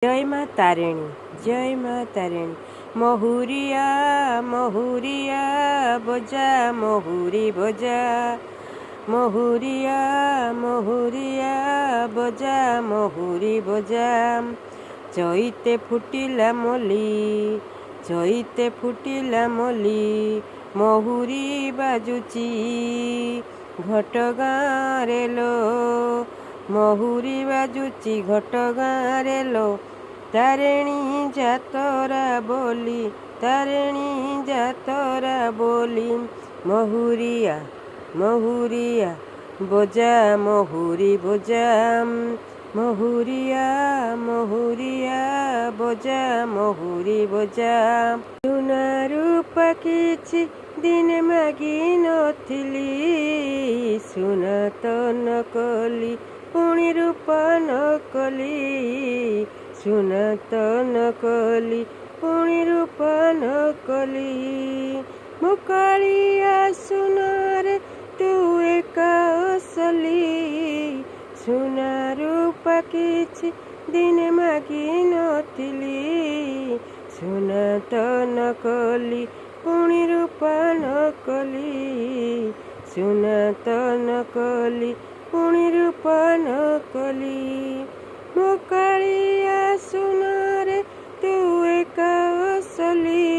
जय माँ तारिणी, जय माँ तारिणी। महुरिया महुरिया बजा महुरी बजा, महुरिया महुरिया बजा महुरी बजा। चैते फुटिला मली, चैते फुटिला मली, महुरी बाजुची घटगाँरे लो, महुरी बाजुची घटगाँरे लो। तारिणी जातरा बोली, तारिणी जातरा बोली। महुरिया महुरिया बजा महुरी बजा, महुरिया महुरिया बजा महुरी बजा। सुना रूपा किछि दिन मागी नथिली, सुना तो नकली पुणी रूपा नकली, सुना तो नकली पुणी रूपा नकली। ମୋ କାଳିଆ ସୁନାରେ ତୁ ଏକା ଅସଲି, ସୁନା ରୂପା କିଛି ଦିନେ ମାଗି ନଥିଲି, ସୁନା ତ ନକଲି ପୁଣି ରୂପା ନକଲି, ସୁନା ତ ନକଲି ପୁଣି ରୂପା ନକଲି। ମୋ କାଳିଆ ସୁନାରେ ତୁ ଏକା ଅସଲି,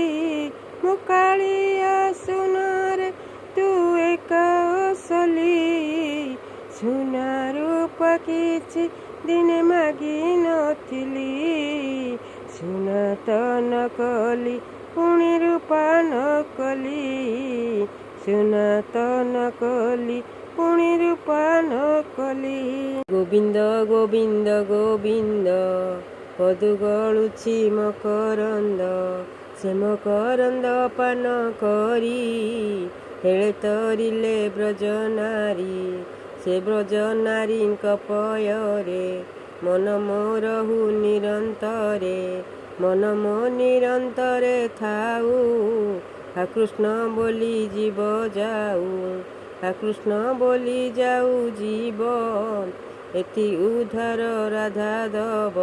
ମୋ କାଳିଆ ସୁନାରେ ତୁ ଏକା ଅସଲି, ସୁନା ରୂପା କିଛି ଦିନେ ମାଗି ନଥିଲି, ସୁନା ତ ନକଲି ପୁଣି ରୂପା ନକଲି, ସୁନା ତ ନକଲି ପୁଣି ରୂପା ନକଲି। ଗୋବିନ୍ଦ ଗୋବିନ୍ଦ ଗୋବିନ୍ଦ ପଦୁ ଗଳୁଛି ମକରନ୍ଦ, ସେ ମକରନ୍ଦ ପାନ କରି ହେଳେ ତରିଲେ ବ୍ରଜନାରୀ, ସେ ବ୍ରଜନାରୀଙ୍କ ପୟରେ ମନ ମୋରହୁ ନିରନ୍ତରେ, ମନ ମୋ ନିରନ୍ତରେ ଥାଉ, ହା କୃଷ୍ଣ ବୋଲି ଯିବ ଯାଉ, ହା କୃଷ୍ଣ ବୋଲି ଯାଉ ଯିବ, ଏଥି ଉଦ୍ଧାର ରାଧା ଦବ।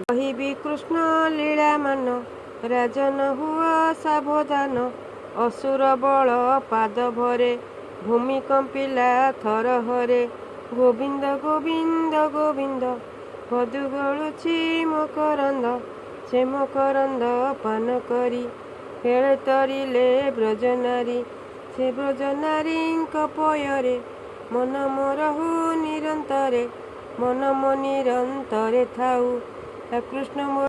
କହିବି କୃଷ୍ଣ ଲୀଳା ମାନ, ରାଜନ ହୁଅ ସାବଧାନ, ଅସୁର ବଳ ପାଦ ଭରେ, ଭୂମି କମ୍ପିଲା ଥରହରେ। ଗୋବିନ୍ଦ ଗୋବିନ୍ଦ ଗୋବିନ୍ଦ ପଦୁ ଗଳୁଛି ମକରନ୍ଦ, ସେ ମକରନ୍ଦ ପାନ କରି ହେଳେ ତରିଲେ ବ୍ରଜନାରୀ, ସେ ବ୍ରଜନାରୀଙ୍କ ପୟରେ ମନ ମୋରହୁ ନିରନ୍ତରେ, ମନ ମୋ ନିରନ୍ତରେ ଥାଉ, କୃଷ୍ଣ।